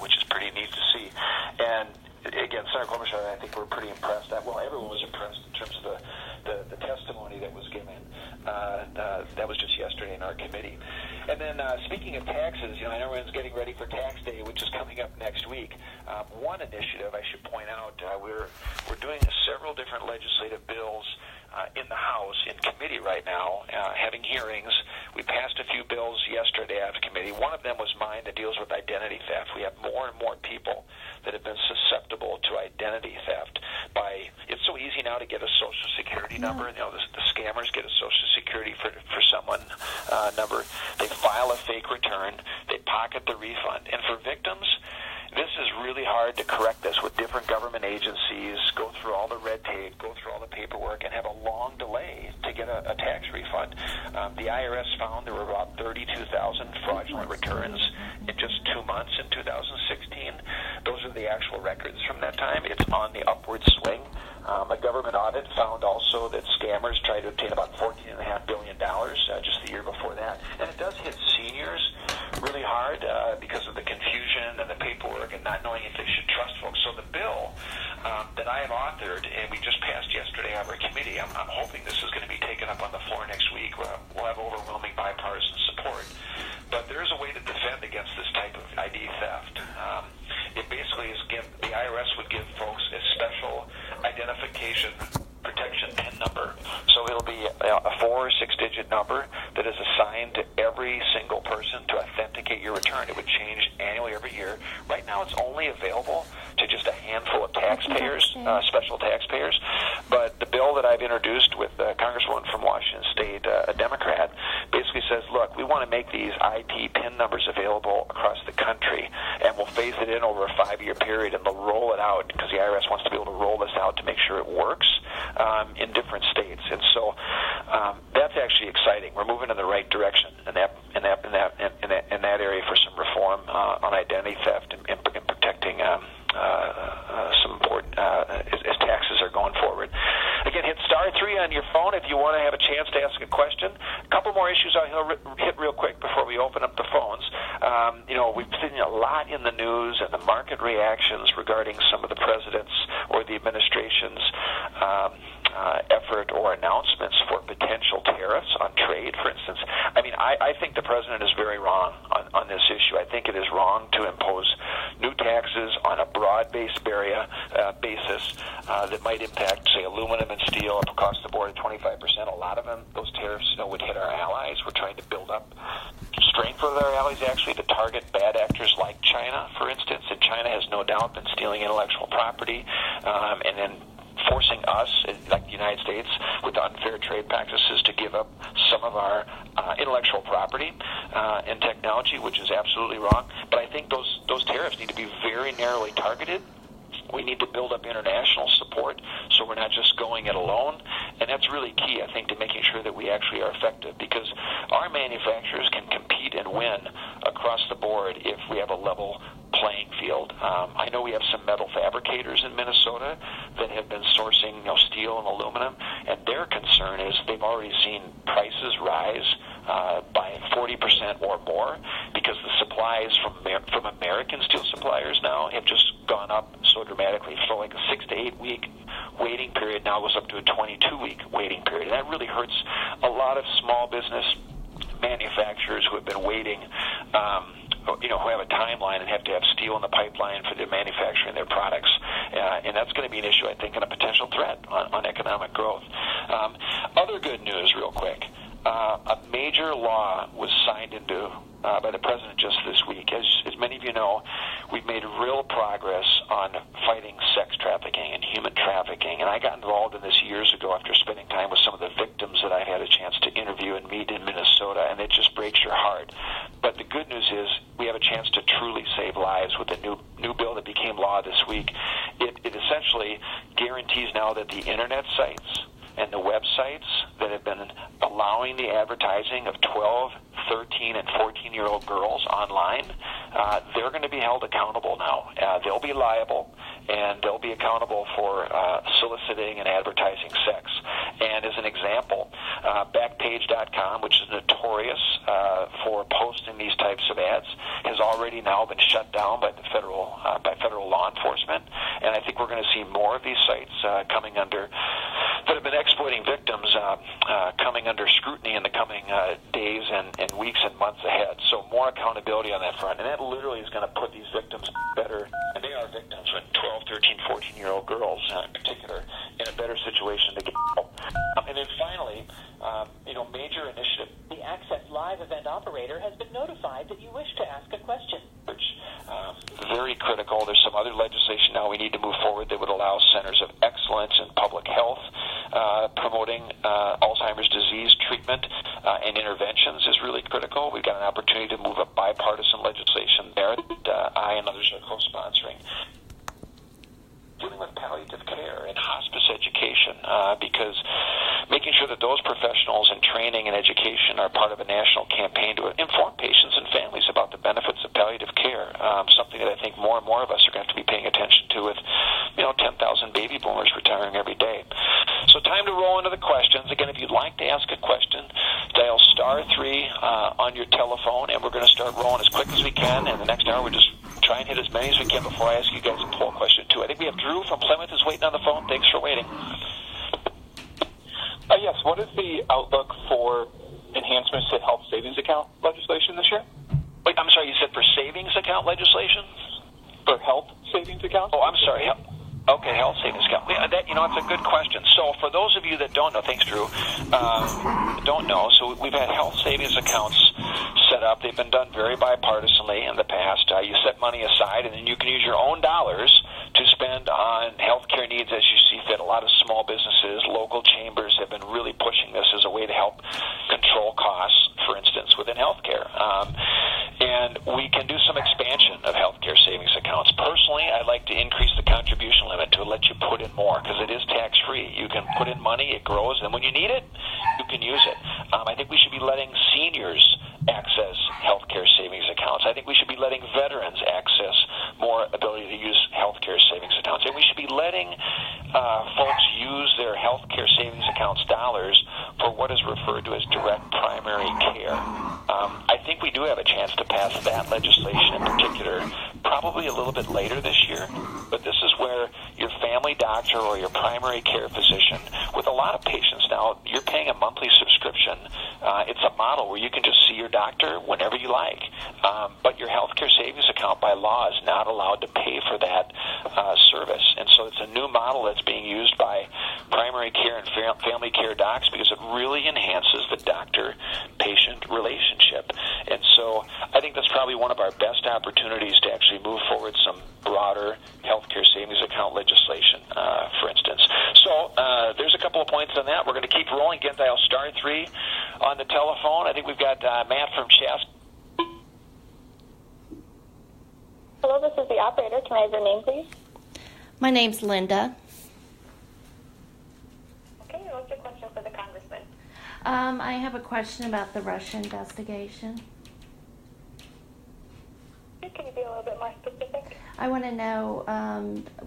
which is pretty neat to see. And again, Senator Klobuchar, I think we're pretty impressed. Well, everyone was impressed in terms of the testimony that was given. That was just yesterday in our committee. And then speaking of taxes, I know everyone's getting ready for Tax Day, which is coming up next week. One initiative I should point out, we're doing several different legislative bills in the House, in committee right now, having hearings. We passed a few bills yesterday out of committee. One of them was mine that deals with identity theft. We have more and more people that have been susceptible to identity theft. It's so easy now to get a Social Security number. The scammers get a Social Security for someone number. They file a fake return. They pocket the refund. And for victims, this is really hard to correct this with different government agencies, go through all the red tape, go through all the paperwork, and have a long delay to get a tax refund. The IRS found there were about 32,000 fraudulent returns in just 2 months in 2016. Those are the actual records from that time. It's on the upward swing. A government audit found also that scammers tried to obtain about $14.5 billion just the year before that. And it does hit seniors really hard because of the confusion and the paperwork and not knowing if they should trust folks. So the bill that I have authored, and we just passed yesterday on our committee, I'm hoping this is going to be taken up on the floor next week. We'll have overwhelming bipartisan support. But there is a way to defend against this type of ID theft. It basically is the IRS would give folks a special identification protection PIN number. So it'll be a 4 or 6-digit number that is assigned to every single person to authenticate your return. It would change annually every year. Right now it's only available to just a handful of taxpayers, special taxpayers. But the bill that I've introduced with a Congresswoman from Washington State, a Democrat, basically says, look, we want to make these IP PIN numbers available across the country, and we'll phase it in over a 5-year period, and they'll roll it out because the IRS wants to be able to roll this out to make sure it works in different states. And so that's actually exciting. We're moving in the right direction in that area for some reform on identity theft and protecting some important as taxes are going forward. Again, hit *3 on your phone if you want to have a chance to ask a question. A couple more issues I'll hit real quick before we open up the phones. We've seen a lot in the news and the market reactions regarding some of the president's or the administration's effort or announcements for potential tariffs on trade, for instance. I think the president is very wrong on this issue. I think it is wrong to impose new taxes on a broad-based basis that might impact, say, aluminum and steel up across the board at 25%. A lot of them, those tariffs would hit our allies. We're trying to build up strength with our allies, actually, to target bad actors like China, for instance. And China has no doubt been stealing intellectual property and then forcing us, like the United States, with unfair trade practices to give up some of our intellectual property and technology, which is absolutely wrong. But I think those tariffs need to be very narrowly targeted. We need to build up international support so we're not just going it alone. And that's really key, I think, to making sure that we actually are effective, because our manufacturers can compete and win across the board if we have a level playing field. I know we have some metal fabricators in Minnesota that have been sourcing steel and aluminum, and their concern is they've already seen prices rise by 40% or more because the supplies from American steel suppliers now have just gone up so dramatically. So like a 6 to 8 week waiting period now goes up to a 22-week waiting period. And that really hurts a lot of small business manufacturers who have been waiting, who have a timeline and have to have steel in the pipeline for their manufacturing their products. And that's going to be an issue, I think, and a potential threat on economic growth. Other good news, real quick. A major law was signed into by the president just this week. As many of you know, we've made real progress on fighting sex trafficking and human trafficking. And I got involved in this years ago after spending time with some of the victims that I had a chance to interview and meet in Minnesota, and it just breaks your heart. But the good news is we have a chance to truly save lives with the new bill that became law this week. It essentially guarantees now that the internet sites and the websites that have been allowing the advertising of 12, 13, and 14-year-old girls online, they're going to be held accountable now. They'll be liable, and they'll be accountable for soliciting and advertising sex. And as an example, Backpage.com, which is notorious for posting these types of ads, has already now been shut down by the federal law enforcement. And I think we're going to see more of these sites coming under that have been exploiting victims coming under scrutiny in the coming days and weeks and months ahead. So more accountability on that front. And that literally is going to put these victims better, and they are victims, with 12, 13, 14-year-old girls in particular, in a better situation to get help. And then finally, major initiative. The Access Live event operator has been notified that you wish to ask a question. Very critical. There's some other legislation now we need to move forward that would allow centers of excellence in public health promoting Alzheimer's disease treatment and interventions is really critical. We've got an opportunity to move a bipartisan legislation there that I and others are co-sponsoring. Dealing with palliative care and hospice education, because making sure that those professionals in training and education are part of a national campaign to inform patients and families about the benefits of palliative care, something that I think more and more of us are going to have to be paying attention to with, 10,000 baby boomers retiring every day. So time to roll into the questions. Again, if you'd like to ask a question, dial *3 on your telephone, and we're going to start rolling as quick as we can. And the next hour, we'll just try and hit as many as we can before I ask you guys a poll question, too. I think we have Drew from Plymouth is waiting on the phone. Thanks for waiting. Yes, what is the outlook for enhancements to health savings account legislation this year? Wait, I'm sorry, you said for savings account legislation? For health savings accounts? Oh, I'm sorry. Okay, health savings account. It's a good question. So for those of you that don't know, thanks, Drew, don't know, so we've had health savings accounts set up. They've been done very bipartisanly in the past. You set money aside, and then you can use your own dollars to spend on healthcare needs as you see fit. A lot of small businesses, local chambers have been really pushing this as a way to help control costs, for instance, within healthcare. And we can do some expansion of healthcare savings accounts. Personally, I'd like to increase the contribution limit to let you put in more, because it is tax-free. You can put in money, it grows, and when you need it, you can use it. I think we should be letting seniors access healthcare savings accounts. I think we should be letting veterans access more ability to use healthcare savings accounts. And we should be letting folks use their healthcare savings accounts dollars for what is referred to as direct primary care. I think we do have a chance to pass that legislation in particular, probably a little bit later this year, but this is where your family doctor or your primary care physician, with a lot of patients now, you're paying a monthly subscription. It's a model where you can just see your doctor whenever you like, but your healthcare savings account by law is not allowed to pay for that service. And so it's a new model that's being used by primary care and family care docs because it really enhances the doctor-patient relationship. And so I think that's probably one of our best opportunities to actually move forward some broader healthcare savings account legislation, for instance. So there's a couple of points on that. We're going to keep rolling. Again, dial *3 on the telephone. I think we've got Matt from Chaska. Hello, this is the operator. Can I have your name, please? My name's Linda. Okay, what's your question for the congressman? I have a question about the Russia investigation. Can you be a little bit more specific? I want to know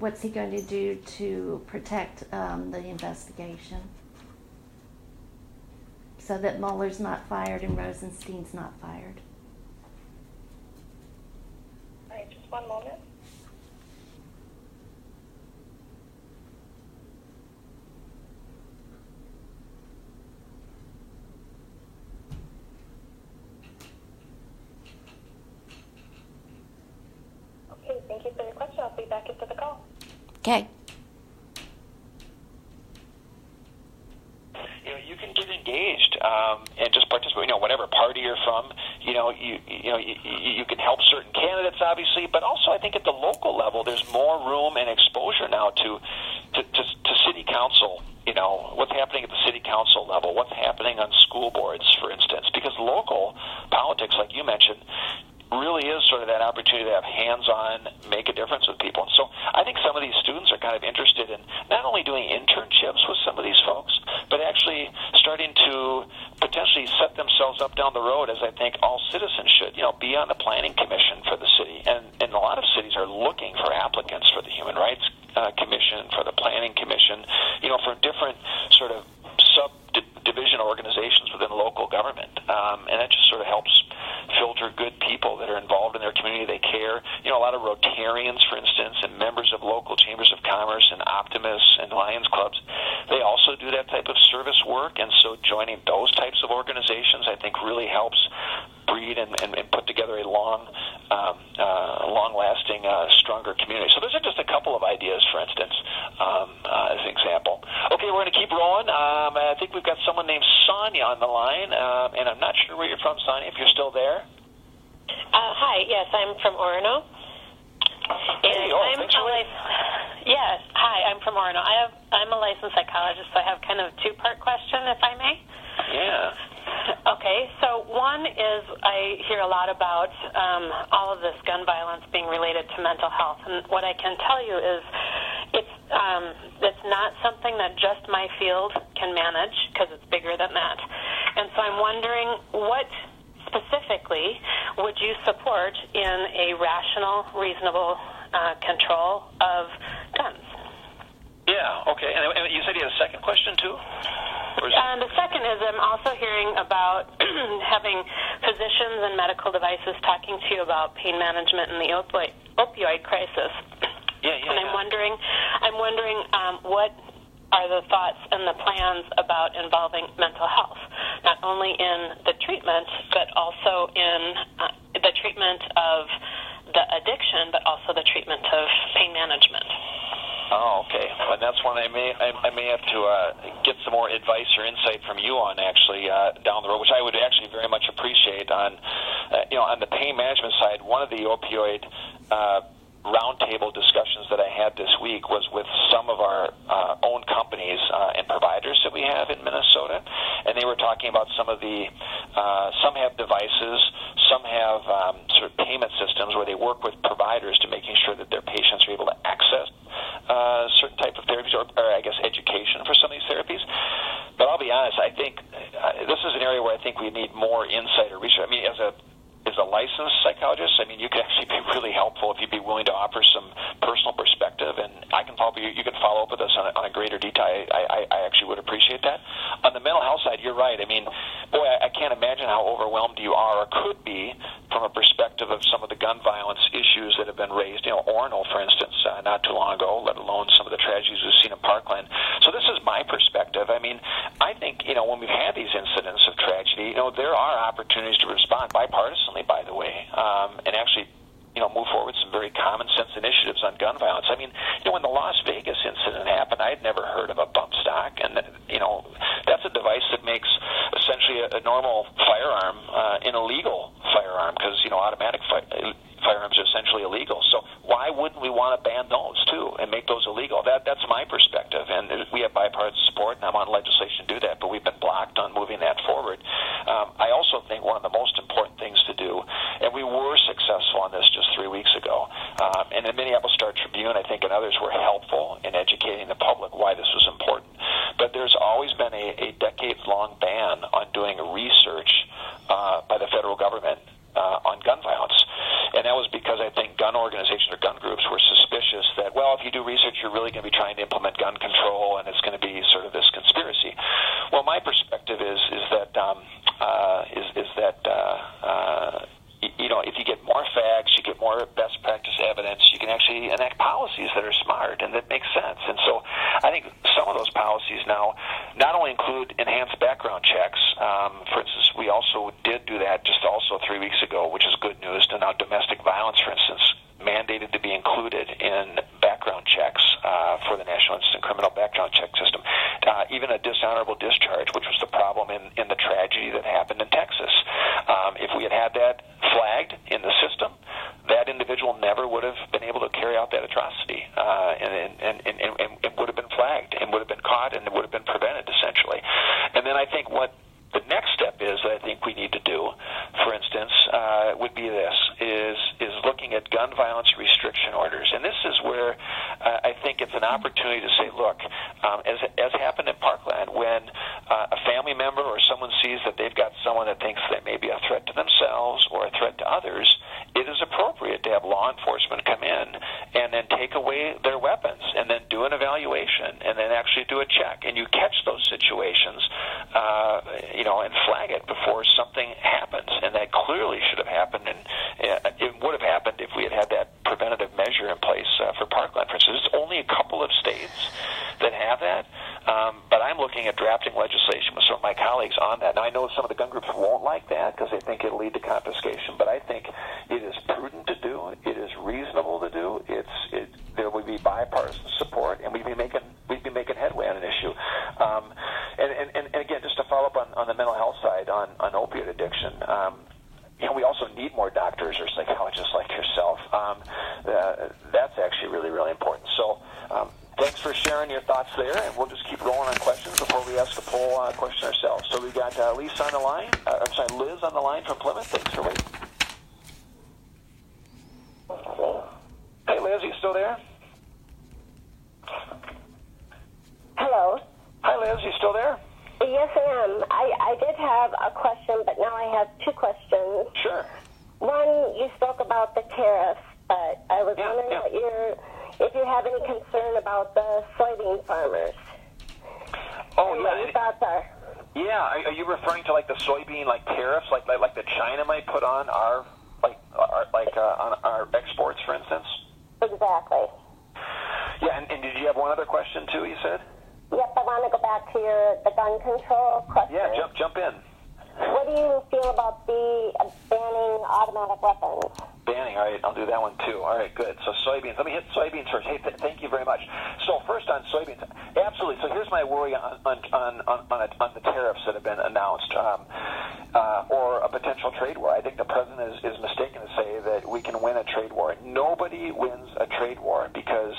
what's he going to do to protect the investigation so that Mueller's not fired and Rosenstein's not fired. All right, just one moment. Okay, thank you for your question. I'll be back into the call. Okay. You can get engaged and just participate. Whatever party you're from, you can help certain candidates, obviously, but also I think at the local level, there's more room and exposure now to city council. What's happening at the city council level, what's happening on school boards, for instance, because local politics, like you mentioned, really is sort of that opportunity to have hands-on, make a difference with people. And so I think some of these students are kind of interested in not only doing internships with some of these folks, but actually starting to potentially set themselves up down the road, as I think all citizens should, be on the planning commission for the city. And a lot of cities are looking for applicants for the Human Rights Commission, for the Planning Commission, for different sort of subdivision organizations within local government, and that just sort of helps filter good people that are involved in their community. They care. A lot of Rotarians, for instance, and members of local chambers of commerce and optimists and Lions clubs, they also do that type of service work, and so joining those types of organizations, I think, really helps breed and put together a long-lasting, stronger community. So those are just a couple of ideas, for instance, as an example. Okay, we're going to keep rolling. I think we've got someone named Sonia on the line, and I'm not sure where you're from, Sonia, if you're still there. Hi, yes, I'm from Orono. Hey, Yes, hi, I'm from Orono. I'm a licensed psychologist, so I have kind of a two-part question, if I may. Yeah. Okay, so one is I hear a lot about all of this gun violence being related to mental health, and what I can tell you is it's not something that just my field can manage, because it's bigger than that. And so I'm wondering, what specifically would you support in a rational, reasonable control of guns? Yeah, okay. And you said you had a second question, too? The second is I'm also hearing about having physicians and medical devices talking to you about pain management and the opioid crisis. And I'm wondering what are the thoughts and the plans about involving mental health, not only in the treatment, but also in the treatment of the addiction, but also the treatment of pain management. Oh, okay. Well, that's one I may have to get some more advice or insight from you on, actually, down the road, which I would actually very much appreciate. On the pain management side, one of the opioid roundtable discussions that I had this week was with some of our own companies and providers that we have in Minnesota, and they were talking about some of the some have devices, some have sort of payment systems where they work with providers to making sure that their patients are able to access certain type of therapies, or I guess education for some of these therapies. But I'll be honest, I think this is an area where I think we need more insight or research. I mean, as a licensed psychologist, I mean, you could actually be really helpful if you'd be willing to offer some personal perspective, and I can you can follow up with us on a greater detail. I actually would appreciate that. On the mental health side, you're right. I mean, boy, I can't imagine how overwhelmed you are or could be from a perspective of some of the gun violence issues that have been raised. Orono, for instance, not too long ago, let alone some of the tragedies we've seen in Parkland. So this is my perspective. I mean, I think, when we've had these incidents of tragedy, there are opportunities to respond bipartisanly, by the way, and actually, move forward some very common sense initiatives on gun violence. I mean, when the Las Vegas incident happened, I had never heard of a bump stock, and that's a device that makes essentially a normal firearm an illegal firearm, because automatic firearms are essentially illegal. So why wouldn't we want to ban those too and make those illegal? That's my perspective, and we have bipartisan support, and I'm on legislation to do that, but we've been blocked on moving that forward. I also think one of the most important things to do, and we were successful on this just 3 weeks ago, and the Minneapolis Star-Tribune, I think, and others were helpful in educating the public why this was important. But there's always been a decades-long ban on doing research by the federal government on gun violence. And that was because I think gun organizations or gun groups were suspicious that, well, if you do research, you're really going to be trying to implement gun control, and it's going to be sort of this conspiracy. Well, my perspective is that if you get more facts, you get more best practice evidence, you can actually enact policies that are smart and that make sense. And so I think some of those policies now not only include enhanced background checks. For instance, we also did do that just also 3 weeks ago, which is good news. And now domestic violence, for instance, mandated to be included in background checks for the National Instant Criminal Background Check System. Even a dishonorable discharge, which was the problem in the tragedy that happened in Texas. If we had that flagged in the system, that individual never would have been able to carry out that atrocity, and it would have been flagged and would have been caught and it would have been prevented, essentially. And then I think what the next step is that I think we need to do, for instance, would be is looking at gun violence restriction orders. And this is where I think it's an opportunity to say, look, as happened in Parkland, when a family member or someone sees that they've got someone that thinks they may be a threat to themselves or a threat to others, it is appropriate to have law enforcement come in take away their weapons and then do an evaluation and then actually do a check. And you catch those situations, and flag it before something happens. And that clearly should have happened, and it would have happened if we had that preventative measure in place for Parkland, for instance. There's only a couple of states that have that, but I'm looking at drafting legislation with some of my colleagues on that. Now, I know some of the gun groups won't like that because they think it'll lead to confiscation, but I think it is prudent to do. It is reasonable to do. There will be bipartisan support, and we'd be making headway on an issue. And again, just to follow up on the mental health side on opioid addiction. We also need more doctors or psychologists like yourself. That's actually really, really important. So thanks for sharing your thoughts there, and we'll just keep rolling on questions before we ask the poll question ourselves. So we got Liz on the line. Liz on the line from Plymouth. Thanks for waiting. Hey, Liz, you still there? Hello. Hi, Liz, you still there? Yes, I am. I did have a question, but now I have two questions. Sure. One, you spoke about the tariffs, but I was wondering if you have any concern about the soybean farmers. Oh, and what your thoughts are. Yeah, are you referring to the soybean tariffs, like that China might put on our on our exports, for instance? Exactly. Yeah, and did you have one other question too? You said. Yep, I want to go back to the gun control question. Yeah, jump in. What do you feel about the banning automatic weapons? Banning, all right, I'll do that one too. All right, good. So soybeans, let me hit soybeans first. Hey, thank you very much. So first on soybeans, absolutely. So here's my worry on the tariffs that have been announced, or a potential trade war. I think the president is mistaken to say that we can win a trade war. Nobody wins a trade war because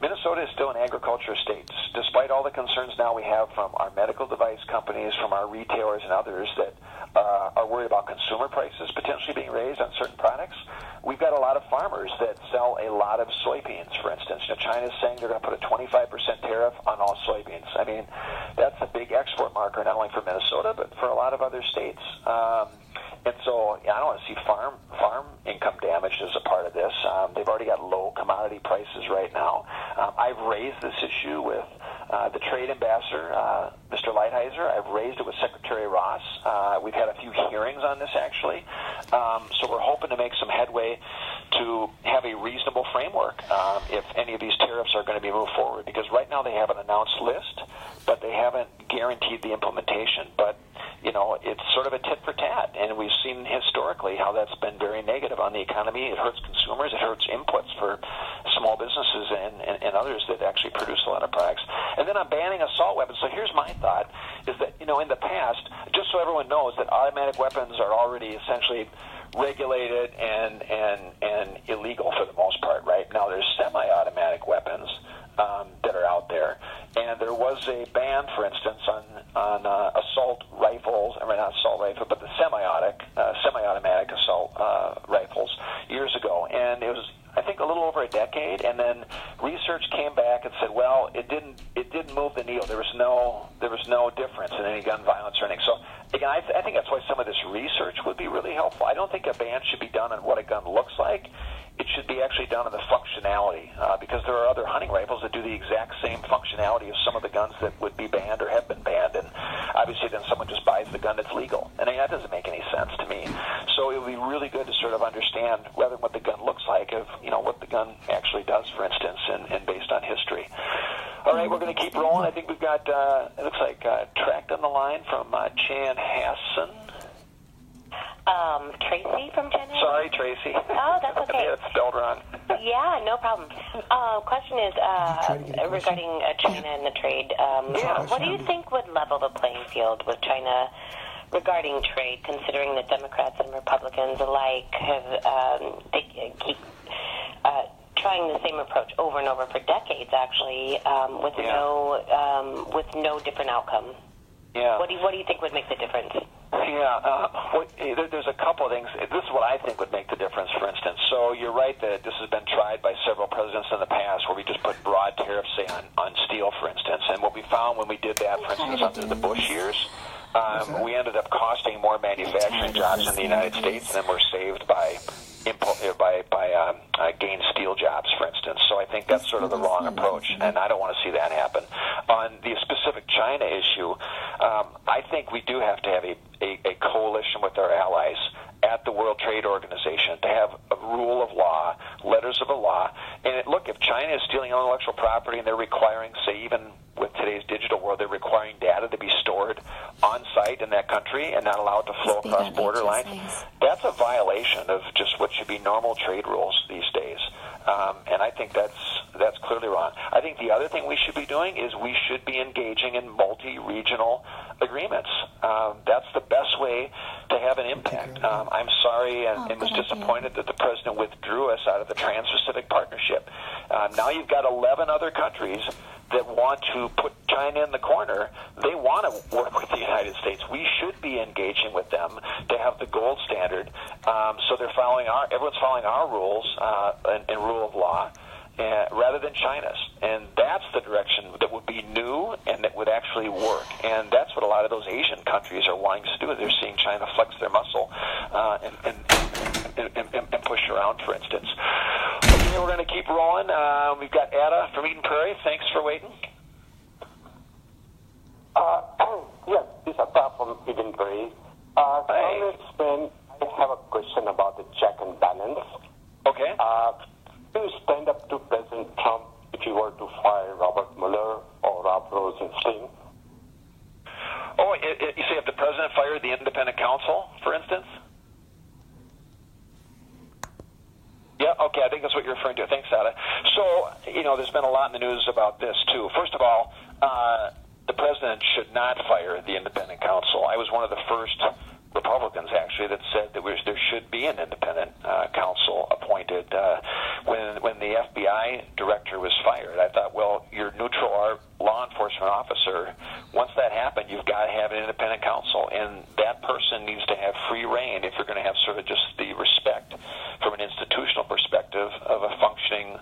Minnesota is still an agriculture state, despite all the concerns now we have from our medical device companies, from our retailers and others that are worried about consumer prices potentially being raised on certain products. We've got a lot of farmers that sell a lot of soybeans, for instance. China's saying they're going to put a 25% tariff on all soybeans. I mean, that's a big export marker, not only for Minnesota, but for a lot of other states. And so I don't want to see farm income damaged as a part of this. They've already got low commodity prices right now. I've raised this issue with the trade ambassador, Mr. Lighthizer. I've raised it with Secretary Ross. We've had a few hearings on this, actually. So we're hoping to make some headway to have a reasonable framework if any of these tariffs are going to be moved forward. Because right now they have an announced list, but they haven't guaranteed the implementation. But it's sort of a tit for tat, and we've seen historically how that's been very negative on the economy. It hurts consumers, it hurts inputs for small businesses and others that actually produce a lot of products. And then on banning assault weapons, so here's my thought, is that, in the past, just so everyone knows that automatic weapons are already essentially regulated and illegal for the most part, right? Now there's semi-automatic weapons that are out there. And there was a ban, for instance, on assault rifles, not assault rifle, but the semi-automatic assault rifles years ago. And it was, I think, a little over a decade. And then research came back and said, well, it didn't move the needle. There was no difference in any gun violence or anything. So again, I think that's why some of this research would be really helpful. I don't think a ban should be done on what a gun looks like. It should be actually done on the functionality, because there are other hunting rifles that do the exact same functionality as some of the guns that would be banned or have been banned. And obviously then someone just buys the gun that's legal. And that doesn't make any sense to me. So it would be really good to sort of understand rather than what the gun looks like, of what the gun actually does, for instance, and based on history. All right, we're going to keep rolling. I think we've got, it looks like, Tract on the line from Chanhassen. Tracy from Chanhassen? Sorry, Tracy. Oh, that's okay. It's spelled wrong. Yeah, no problem. Question is regarding China and the trade. What do you think would level the playing field with China regarding trade, considering that Democrats and Republicans alike keep trying the same approach over and over for decades, actually, with no different outcome? Yeah. What do you think would make the difference? Yeah, there's a couple of things. This is what I think would make the difference, for instance. So you're right that this has been tried by several presidents in the past where we just put broad tariffs, say, on steel, for instance. And what we found when we did that, for instance, under the Bush years, we ended up costing more manufacturing jobs in the United States than were saved by gained steel jobs, for instance. So So I think that's sort of the wrong approach, and I don't want to see that happen. On the specific China issue, I think we do have to have a coalition with our allies at the World Trade Organization to have a rule of law, letters of the law. And look, if China is stealing intellectual property and they're requiring, say, even with today's digital world, they're requiring data to be stored on site in that country and not allowed to flow across border lines, that's a violation of just what should be normal trade rules these days. And I think that's clearly wrong. I think the other thing we should be doing is we should be engaging in multi-regional agreements. That's the best way to have an impact. I'm sorry and was disappointed that the president withdrew us out of the Trans-Pacific Partnership. Now you've got 11 other countries that want to put China in the corner. They want to work with the United States. We should be engaging with them to have the gold standard. So they're everyone's following our rules and rule of law rather than China's. And that's the direction that would be new and that would actually work. And that's what a lot of those Asian countries are wanting to do. They're seeing China flex their muscle and push around, for instance. Okay, we're going to keep rolling. We've got Ada from Eden Prairie. Thanks for waiting. Yes, this is Ada from Eden Prairie. Congressman, I have a question about the check and balance. Okay. Do you stand up to President Trump if he were to fire Robert Mueller or Rob Rosenstein? Oh, you say if the president fired the independent counsel, for instance? Yeah, okay, I think that's what you're referring to. Thanks, Ada. So, there's been a lot in the news about this, too. First of all, the president should not fire the independent counsel. I was one of the first Republicans, actually, that said that there should be an independent counsel appointed when the FBI director was fired. I thought, well, you're neutral law enforcement officer. Once that happened, you've got to have an independent counsel, and that person needs to have free reign if you're going to have sort of just the respect from an institutional perspective of a functioning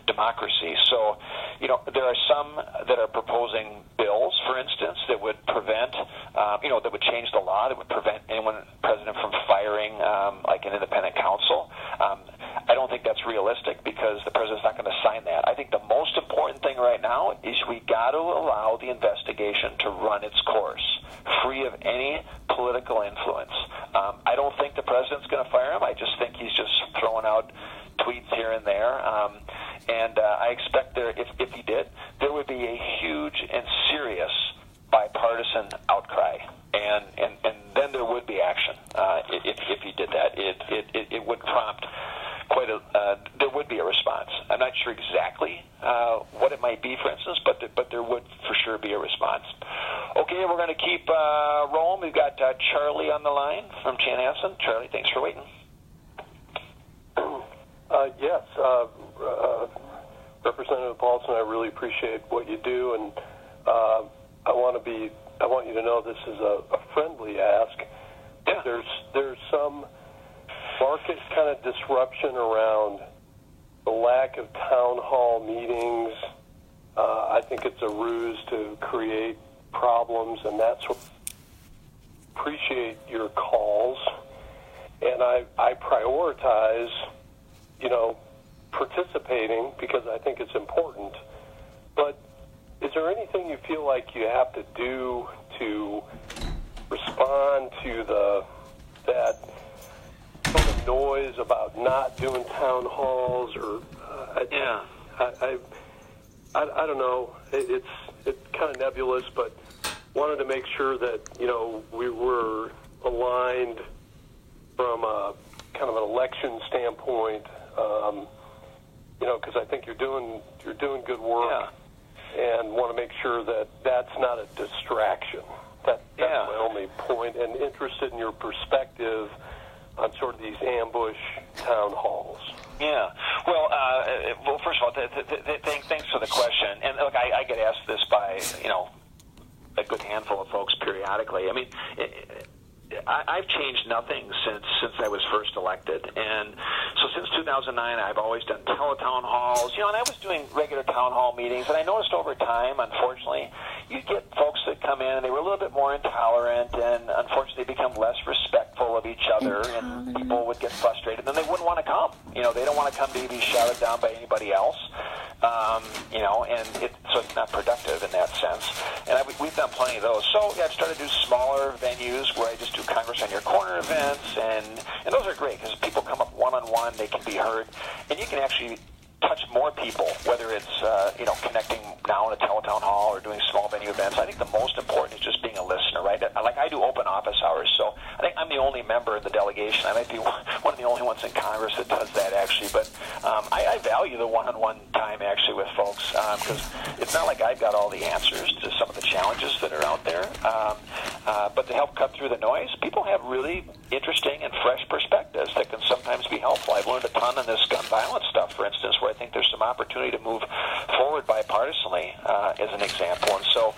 democracy. So, there are some that are proposing bills, for instance, that would prevent, that would change the law, that would prevent anyone, president, from firing like an independent counsel. I don't think that's realistic because the president's not going to sign that. I think the most important thing right now is we got to allow the investigation to run its course, free of any political influence. I don't think the president's going to fire him. I just think he's just throwing out tweets here and there. And I expect if he did, there would be a huge and serious bipartisan outcry, and then there would be action if he did that. It would prompt there would be a response. I'm not sure exactly what it might be, for instance, but there would for sure be a response. Okay, we're going to keep rolling. We've got Charlie on the line from Chanhassen. Charlie, thanks for waiting. Yes, Representative Paulsen, I really appreciate what you do, and I want you to know this is a friendly ask. Yeah. There's some market kind of disruption around the lack of town hall meetings. I think it's a ruse to create problems, and that's what appreciate your calls, and I prioritize participating because I think it's important. But is there anything you feel like you have to do to respond to that sort of noise about not doing town halls? Or I don't know. It's kind of nebulous, but wanted to make sure that we were aligned from a kind of an election standpoint. Because I think you're doing good work, and want to make sure that that's not a distraction. That's my only point, and interested in your perspective on sort of these ambush town halls. Yeah. Well, first of all, thanks for the question. And look, I get asked this by a good handful of folks periodically. I mean. I've changed nothing since I was first elected, and so since 2009, I've always done teletown halls, and I was doing regular town hall meetings, and I noticed over time, unfortunately, you get folks that come in and they were a little bit more intolerant, and unfortunately become less respectful of each other, and people would get frustrated, and then they wouldn't want to come. They don't want to come to be shouted down by anybody else. and so it's not productive in that sense. And we've done plenty of those. So I've started to do smaller venues where I just do Congress on Your Corner events, and those are great because people come up one-on-one, they can be heard, and you can actually touch more people, whether it's connecting now in a teletown hall or doing small venue events. I think the most important is just being a listener, right? Like I do open office hours, so I think I'm the only member of the delegation. I might be one of the only ones in Congress that does that, actually. But I value the one-on-one time, actually, with folks because it's not like I've got all the answers to some of the challenges that are out there. But to help cut through the noise, people have really interesting and fresh perspectives that can sometimes be helpful. I've learned a ton on this gun violence stuff, for instance, where I think there's some opportunity to move forward bipartisanly, as an example. And so,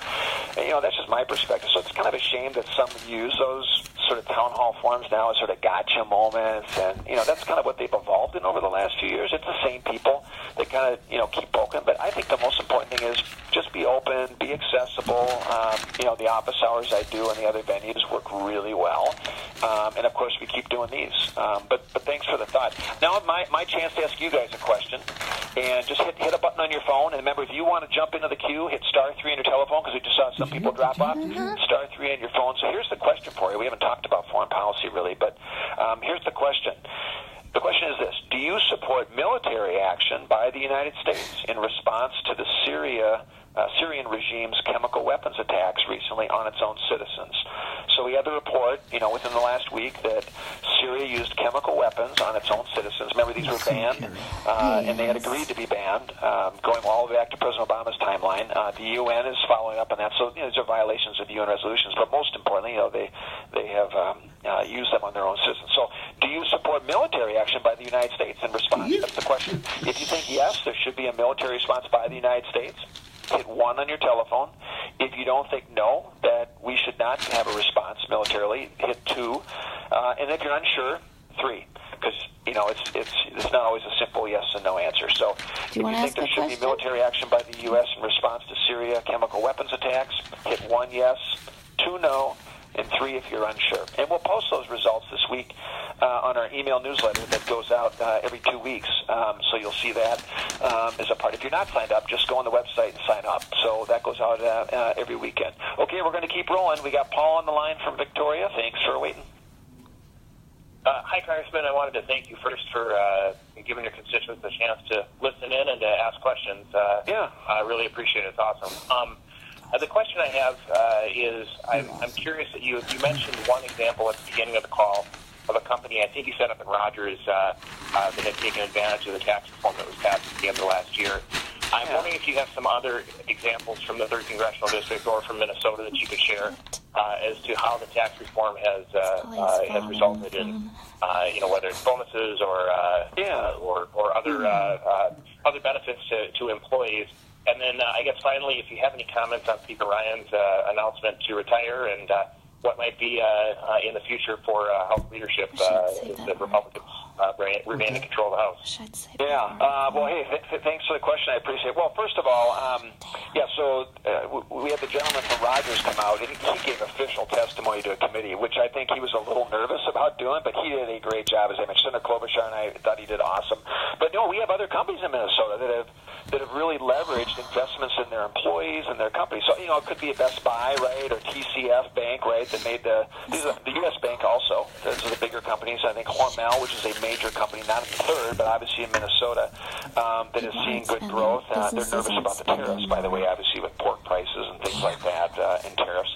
that's just my perspective. So it's kind of a shame that some use those sort of town hall forums now as sort of gotcha moments, and that's kind of what they've evolved in over the last few years. It's the same people that kind of keep poking. But I think the most important thing is just be open, be accessible. The office hours I do and the other venues work really well. And of course, we keep doing these. But thanks for the thought. Now, my chance to ask you guys a question, and just hit a button on your phone. And remember, if you want to jump into the queue, hit *3 on your telephone, because we just saw some people drop off. *3 on your phone. So here's the question for you. We haven't talked about foreign policy really, but here's the question. The question is this: do you support military action by the United States in response to the Syrian regime's chemical weapons attacks recently on its own citizens? So we had the report, within the last week that Syria used chemical weapons on its own citizens. Remember, these were banned, and they had agreed to be banned, going all the way back to President Obama's timeline. The UN is following up on that. So these are violations of UN resolutions. But most importantly, they have used them on their own citizens. So do you support military action by the United States in response? That's the question. If you think yes, there should be a military response by the United States, hit 1 on your telephone. If you don't think no, that we should not have a response militarily, hit 2. And if you're unsure, 3. Because, it's not always a simple yes and no answer. So if you think there should be military action by the U.S. in response to Syria chemical weapons attacks, hit 1 yes, 2 no, and 3 if you're unsure. And we'll post those results this week on our email newsletter that goes out every 2 weeks. So you'll see that as a part. If you're not signed up, just go on the website and sign up. So that goes out every weekend. Okay, we're going to keep rolling. We got Paul on the line from Victoria. Thanks for waiting. Hi, Congressman. I wanted to thank you first for giving your constituents a chance to listen in and to ask questions. I really appreciate it. It's awesome. The question I have is, I'm curious that you mentioned one example at the beginning of the call of a company, I think you set up in Rogers, that had taken advantage of the tax reform that was passed at the end of last year. I'm wondering if you have some other examples from the 3rd Congressional District or from Minnesota that you could share as to how the tax reform has resulted in, whether it's bonuses or other benefits to employees. And then I guess finally, if you have any comments on Speaker Ryan's announcement to retire and what might be in the future for House leadership if the Republicans remain in control of the House. Well, hey, thanks for the question. I appreciate it. Well, first of all, so we had the gentleman from Rogers come out, and he gave official testimony to a committee, which I think he was a little nervous about doing, but he did a great job. As I mentioned, Senator Klobuchar and I thought he did awesome. But no, we have other companies in Minnesota that have really leveraged investments in their employees and their companies. So, it could be a Best Buy, right, or TCF Bank, right, that made the U.S. Bank also. Those are the bigger companies. I think Hormel, which is a major company, not in the 3rd, but obviously in Minnesota, that is seeing good growth. They're nervous about the tariffs, by the way, obviously with pork prices and things like that and tariffs.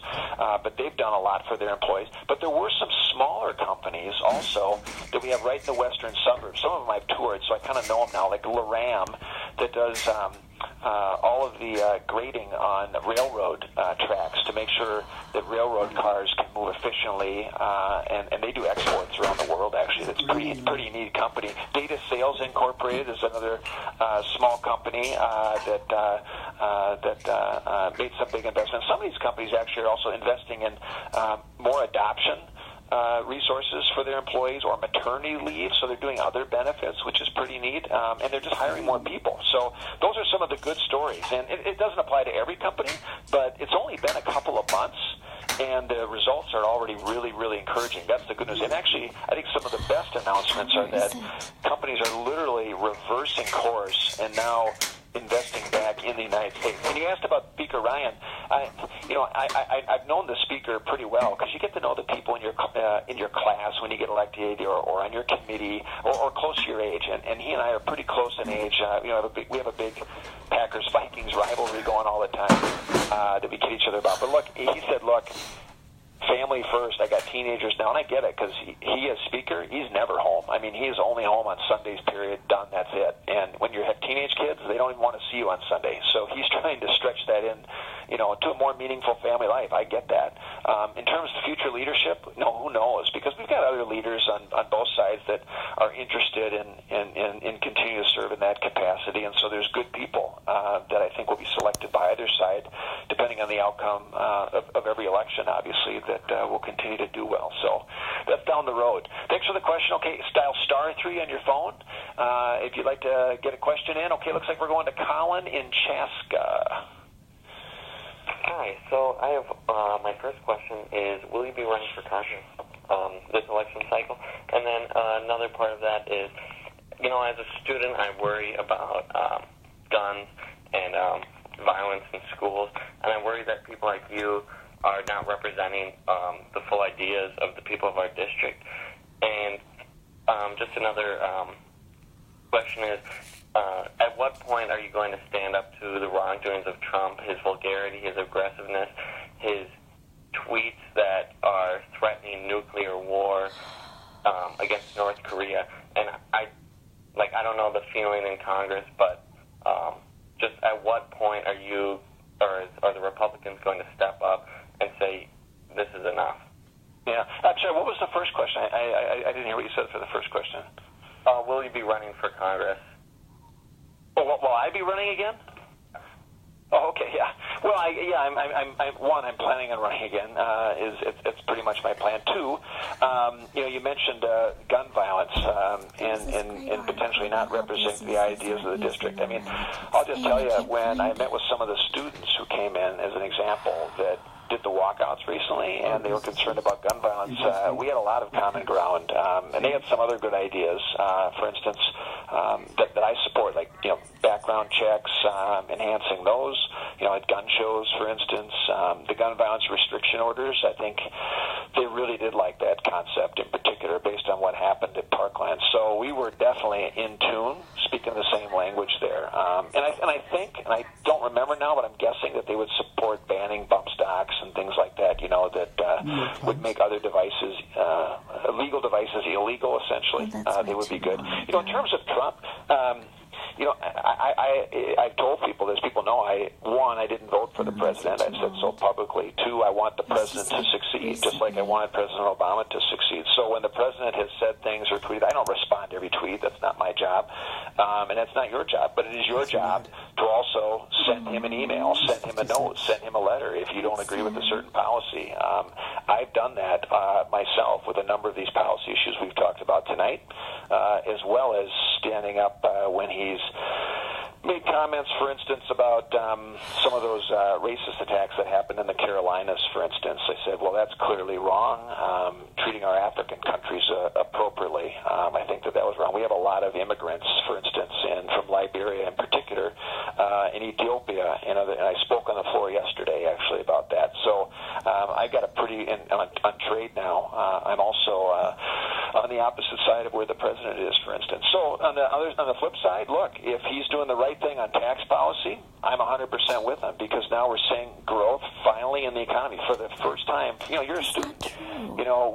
But they've done a lot for their employees. But there were some smaller companies also that we have right in the western suburbs. Some of them I've toured, so I kind of know them now, like Laram, that does all of the grading on railroad tracks to make sure that railroad cars can move efficiently, and they do exports around the world, actually. That's pretty neat company. Data Sales Incorporated is another small company that made some big investments. Some of these companies actually are also investing in more adoption resources for their employees or maternity leave, so they're doing other benefits, which is pretty neat, and they're just hiring more people. So those are some of the good stories, and it doesn't apply to every company, but it's only been a couple of months, and the results are already really, really encouraging. That's the good news. And actually, I think some of the best announcements are that companies are literally reversing course and now investing back in the United States. And you asked about Speaker Ryan. I've known the speaker pretty well because you get to know the people in your class when you get elected, or on your committee, or close to your age. And he and I are pretty close in age. We have a big Packers-Vikings rivalry going all the time that we kid each other about. But look, he said, family first. I got teenagers now, and I get it because he as speaker, he's never home. I mean, he is only home on Sundays, period, done, that's it. And when you have teenage kids, they don't even want to see you on Sunday. So he's trying to stretch that in, to a more meaningful family life. I get that. In terms of future leadership, who knows? Because we've got other leaders on both sides that are interested in continuing to serve in that capacity. And so there's good people that I think will be selected by either side, depending on the outcome of every election, obviously, that will continue to do well. So that's down the road. Thanks for the question. Okay, dial *3 on your phone if you'd like to get a question in. Okay, looks like we're going to Colin in Chaska. Hi. So I have my first question is, will you be running for Congress this election cycle? And then another part of that is, as a student, I worry about guns and violence in schools, and I worry that people like you are not representing the full ideas of the people of our district. And just another question is, at what point are you going to stand up to the wrongdoings of Trump, his vulgarity, his aggressiveness, his tweets that are threatening nuclear war against North Korea? And I don't know the feeling in Congress, but just at what point are you or are the Republicans going to step up and say, this is enough? Yeah. I'm sorry, what was the first question? I didn't hear what you said for the first question. Will you be running for Congress? Will I be running again? Oh, okay, yeah. Well, I'm planning on running again. It's pretty much my plan. 2, you mentioned gun violence and potentially not representing the ideas of the district. I mean, I'll just tell you, when I met with some of the students who came in, as an example, that did the walkouts recently, and they were concerned about gun violence. We had a lot of common ground, and they had some other good ideas. For instance, that I support, like background checks, enhancing those. At gun shows, for instance, the gun violence restriction orders. I think they really did like that concept in particular, based on what happened at Parkland. So we were definitely in tune, speaking the same language there. And I think, and I don't remember now, but I'm guessing that they would support banning bump stocks and things like that, that would make other devices, legal devices, illegal, essentially. They would be good. In terms of Trump, I've told people, as people know, I didn't vote for the president. I've said so publicly. 2, I want the president to succeed, just like I wanted President Obama to succeed. So when the president has said things or tweeted, I don't respond to every tweet. That's not my job, and that's not your job. But it is your job to also send him an email, send him a note, send him a letter if you don't agree with a certain policy. I've done that myself with a number of these policy issues we've talked about tonight, as well as standing up when he's made comments, for instance, about some of those racist attacks that happened in the Carolinas, for instance. I said, well, that's clearly wrong, treating our African countries appropriately. I think that was wrong. We have a lot of immigrants, for instance, from Liberia in particular, in Ethiopia, and I spoke on the floor yesterday, actually, about that. So I've got a pretty, on trade now, I'm also on the opposite side of where the president is, for instance. So on the flip side, look, if he's doing the right thing on tax policy, I'm 100% with him, because now we're seeing growth finally in the economy for the first time. You're a student.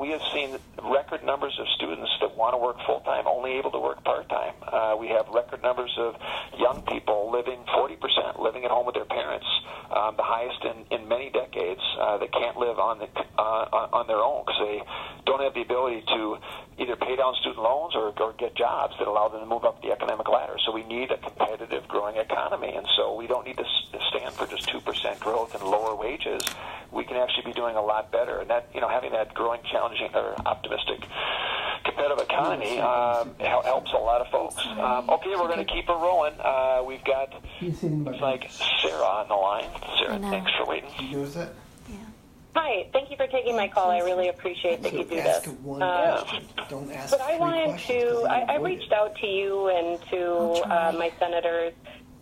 We have seen record numbers of students that want to work full-time, only able to work part-time. We have record numbers of young people living 40%, living at home with their parents, the highest in many decades, that can't live on their own because they don't have the ability to either pay down student loans or get jobs that allow them to move up the economic ladder. So we need a competitive, growing economy, and so we don't need to stand for just 2% growth and lower wages. We can actually be doing a lot better, and that having that growing, challenging, or optimistic, competitive economy helps a lot of folks. Okay, we're going to keep it rolling. We've got Sarah on the line. Sarah, thanks for waiting. Hi, thank you for taking my call. I really appreciate that you do this. Don't ask. But I wanted to, I reached out to you and to my senators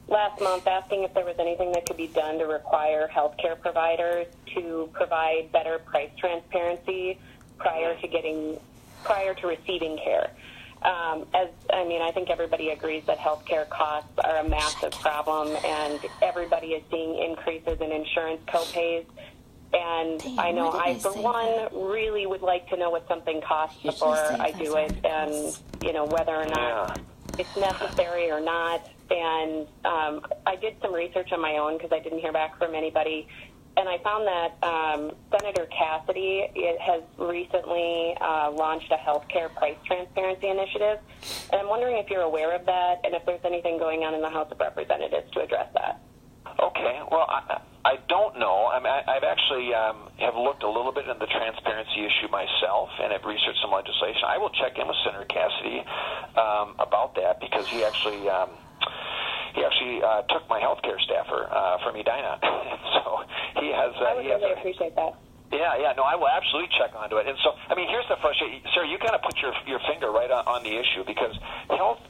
last month asking if there was anything that could be done to require healthcare providers to provide better price transparency prior to receiving care. I think everybody agrees that healthcare costs are a massive problem, and everybody is seeing increases in insurance copays. And I know I, for one, really would like to know what something costs before I do it, and whether or not it's necessary or not. And I did some research on my own because I didn't hear back from anybody. And I found that Senator Cassidy has recently launched a healthcare price transparency initiative. And I'm wondering if you're aware of that and if there's anything going on in the House of Representatives to address that. Okay. Well, I don't know. I've actually have looked a little bit into the transparency issue myself and have researched some legislation. I will check in with Senator Cassidy about that because he actually took my healthcare staffer from Edina. So he has. I would really appreciate that. Yeah, no, I will absolutely check onto it. And so, here's the frustration. Sarah, you kind of put your finger right on the issue because health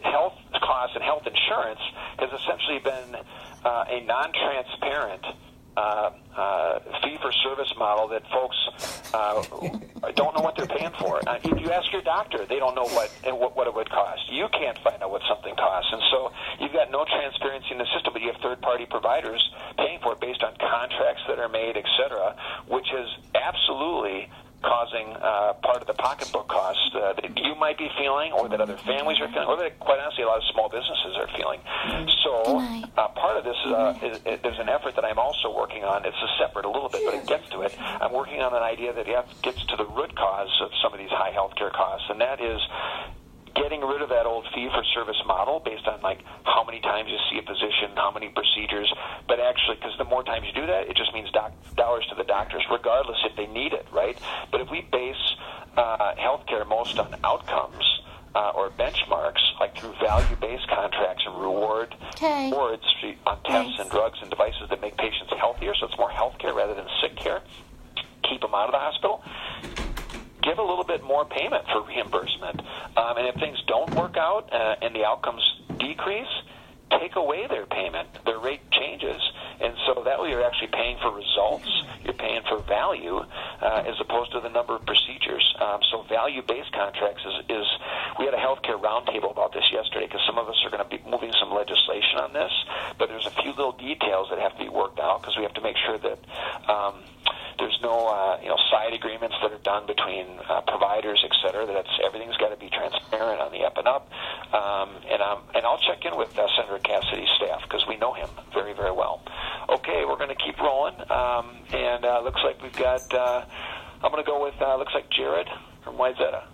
costs and health insurance has essentially been a non-transparent fee-for-service model that folks don't know what they're paying for. If you ask your doctor, they don't know what it would cost. You can't find out what something costs. And so you've got no transparency in the system, but you have third-party providers paying for it based on contracts that are made, et cetera, which is absolutely causing part of the pocketbook costs that you might be feeling or that other families are feeling or that, quite honestly, a lot of small businesses are feeling. So part of this is there's an effort that I'm also working on. It's separate a little bit, but it gets to it. I'm working on an idea that gets to the root cause of some of these high healthcare costs, and that is getting rid of that old fee-for-service model based on how many times you see a physician, how many procedures, but actually, because the more times you do that, it just means dollars to the doctors, regardless if they need it, right? But if we base healthcare most on outcomes or benchmarks, like through value-based contracts and rewards on tests and drugs and devices that make patients healthier, so it's more healthcare rather than sick care, keep them out of the hospital, give a little bit more payment for reimbursement. And if things don't work out and the outcomes decrease, take away their payment. Their rate changes. And so that way you're actually paying for results. You're paying for value as opposed to the number of procedures. So value-based contracts is we had a healthcare roundtable about this yesterday because some of us are going to be moving some legislation on this, but there's a few little details that have to be worked out because we have to make sure that there's no side agreements that are done between providers, et cetera. Everything's got to be transparent on the up and up. And I'll check in with Senator Cassidy's staff because we know him very, very well. Okay, we're going to keep rolling. And looks like we've got, I'm going to go with, looks like Jared from Wayzata.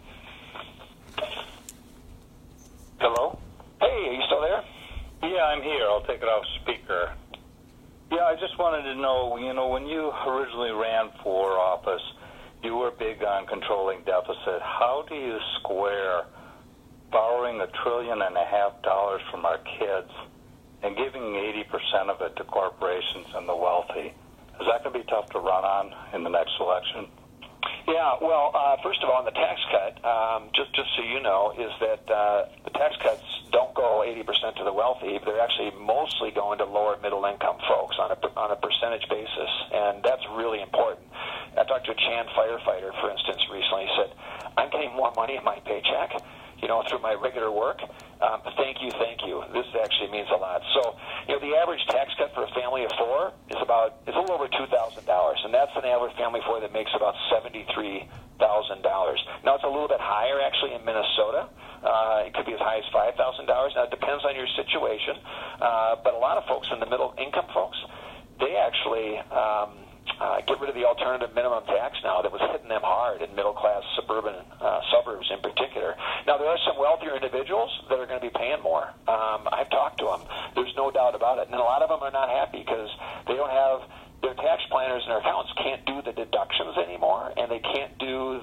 Hello? Hey, are you still there? Yeah, I'm here. I'll take it off speaker. Yeah, I just wanted to know, when you originally ran for office, you were big on controlling deficit. How do you square borrowing $1.5 trillion from our kids and giving 80% of it to corporations and the wealthy? Is that going to be tough to run on in the next election? Yeah, well, first of all, on the tax cut, just so you know, is that the tax cuts don't go 80% to the wealthy. They're actually mostly going to lower middle-income folks on a percentage basis, and that's really important. I talked to a Chan firefighter, for instance, recently. He said, I'm getting more money in my paycheck, through my regular work. Thank you. This actually means a lot. So, the average tax cut for a family of four is a little over $2,000, and that's an average family of four that makes about $73,000. Now, it's a little bit higher, actually, in Minnesota. It could be as high as $5,000. Now, it depends on your situation, but a lot of folks in the middle-income folks, they actually get rid of the alternative minimum tax now that was hitting them hard in middle-class suburban suburbs in particular. Now, there are some wealthier individuals that are going to be paying more. I've talked to them. There's no doubt about it. And a lot of them are not happy because they don't have their tax planners and their accountants can't do the deductions anymore, and they can't do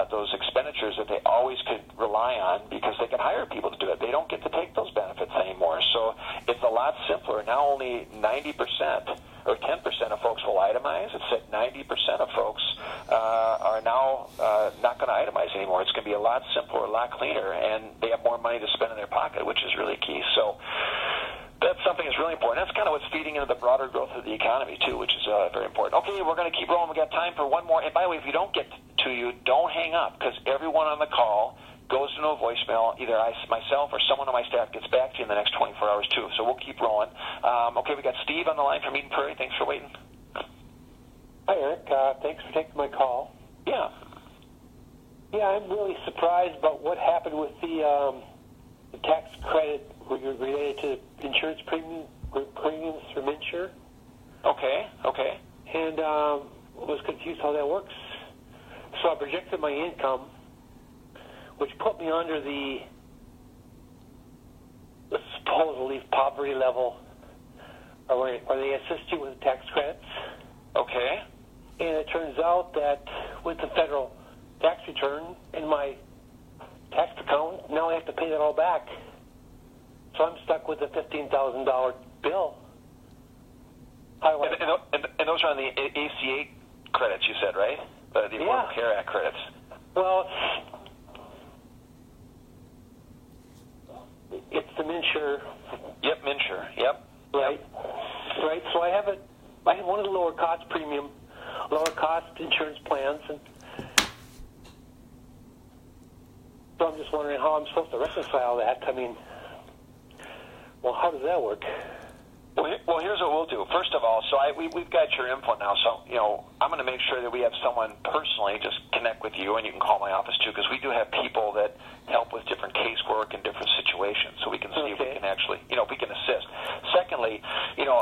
those expenditures that they always could rely on because they can hire people to do it. They don't get to take those benefits anymore. So it's a lot simpler. Now only 90% or 10% of folks will itemize. It said 90% of folks are now not going to itemize anymore. It's going to be a lot simpler, a lot cleaner, and they have more money to spend in their pocket, which is really key. So That's something that's really important. That's kind of what's feeding into the broader growth of the economy, too, which is very important. Okay, we're going to keep rolling. We've got time for one more. And by the way, if you don't get to you, don't hang up, because everyone on the call goes into a voicemail. Either myself or someone on my staff gets back to you in the next 24 hours, too. So we'll keep rolling. Okay, we got Steve on the line from Eden Prairie. Thanks for waiting. Hi, Eric. Thanks for taking my call. Yeah. Yeah, I'm really surprised about what happened with the tax credit related to insurance premiums from Insure. Okay. And was confused how that works. So I projected my income, which put me under the supposedly poverty level, where they assist you with tax credits. Okay. And it turns out that with the federal tax return in my tax account, now I have to pay that all back. So I'm stuck with a $15,000 bill. And those are on the ACA credits, you said, right? The Affordable Care Act credits. Well, it's the MNsure. Yep, MNsure. Yep. Right. So I have one of the lower cost insurance plans, and so I'm just wondering how I'm supposed to reconcile that. I mean, well, how does that work? Well, here's what we'll do. First of all, so we've got your info now. So, I'm going to make sure that we have someone personally just connect with you, and you can call my office too, because we do have people that help with different casework and different situations, so we can see if we can actually, if we can assist. Secondly,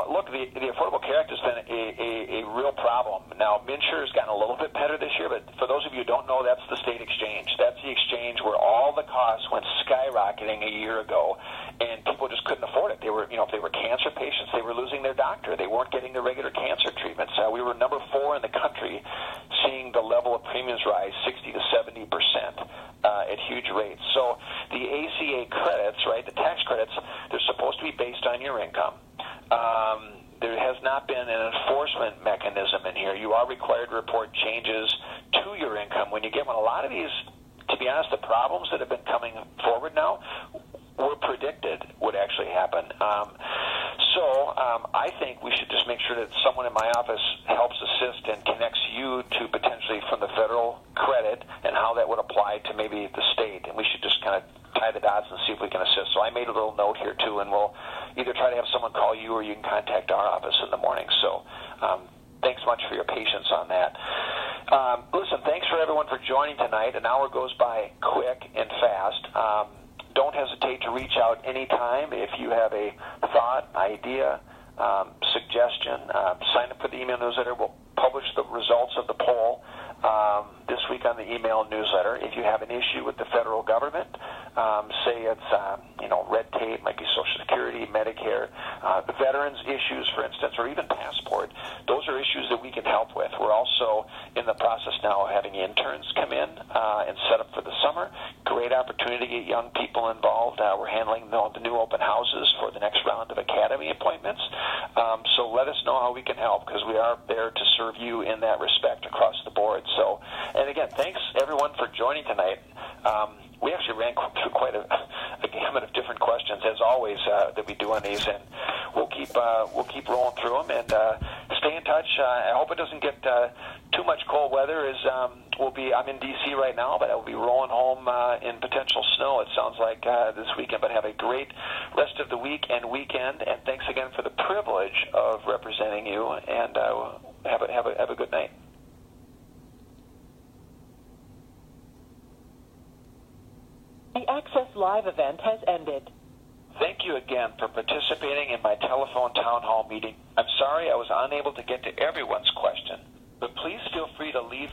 look, the Affordable Care Act has been a real problem. Now, MNsure has gotten a little bit better this year, but for those of you who don't know, that's the state exchange. That's the exchange where all the costs went skyrocketing a year ago, and people just couldn't afford it. They were, if they were cancer patients, they were losing their doctor. They weren't getting the regular cancer treatments. We were number 4 in the country, seeing the level of premiums rise 60 to 70% at huge rates. So the ACA credits, right, the tax credits, they're supposed to be based on your income. There has not been an enforcement mechanism in here. You are required to report changes to your income when you get one. A lot of these, to be honest, the problems that have been coming forward now were predicted would actually happen. So I think we should just make sure that someone in my office helps assist and connects you to potentially from the federal credit and how that would apply to maybe the state. And we should just kind of tie the dots and see if we can assist. So I made a little note here, too, and we'll either try to have someone call you or you can contact our office in the morning. So thanks much for your patience on that. Listen, thanks for everyone for joining tonight. An hour goes by quick and fast. Don't hesitate to reach out anytime if you have a thought, idea, suggestion. Sign up for the email newsletter. We'll publish the results of the poll this week on the email newsletter. If you have an issue with the federal government, say it's red tape, might be Social Security, Medicare, the veterans issues, for instance, or even passport, those are issues that we can help with. We're also in the process now of having interns come in and set up for the summer. Great opportunity to get young people involved. We're handling the new open houses for the next round of academy appointments. So let us know how we can help, because we are there to serve you in that respect across the board. So, and again, thanks everyone for joining tonight. We actually ran through quite a gamut of different questions, as always, that we do on these, and we'll keep rolling through them and stay in touch. I hope it doesn't get too much cold weather. I'm in D.C. right now, but I'll be rolling home in potential snow, it sounds like, this weekend. But have a great rest of the week and weekend, and thanks again for the privilege of representing you, and have a good night. The Access Live event has ended. Thank you again for participating in my telephone town hall meeting. I'm sorry I was unable to get to everyone's question, but please feel free to leave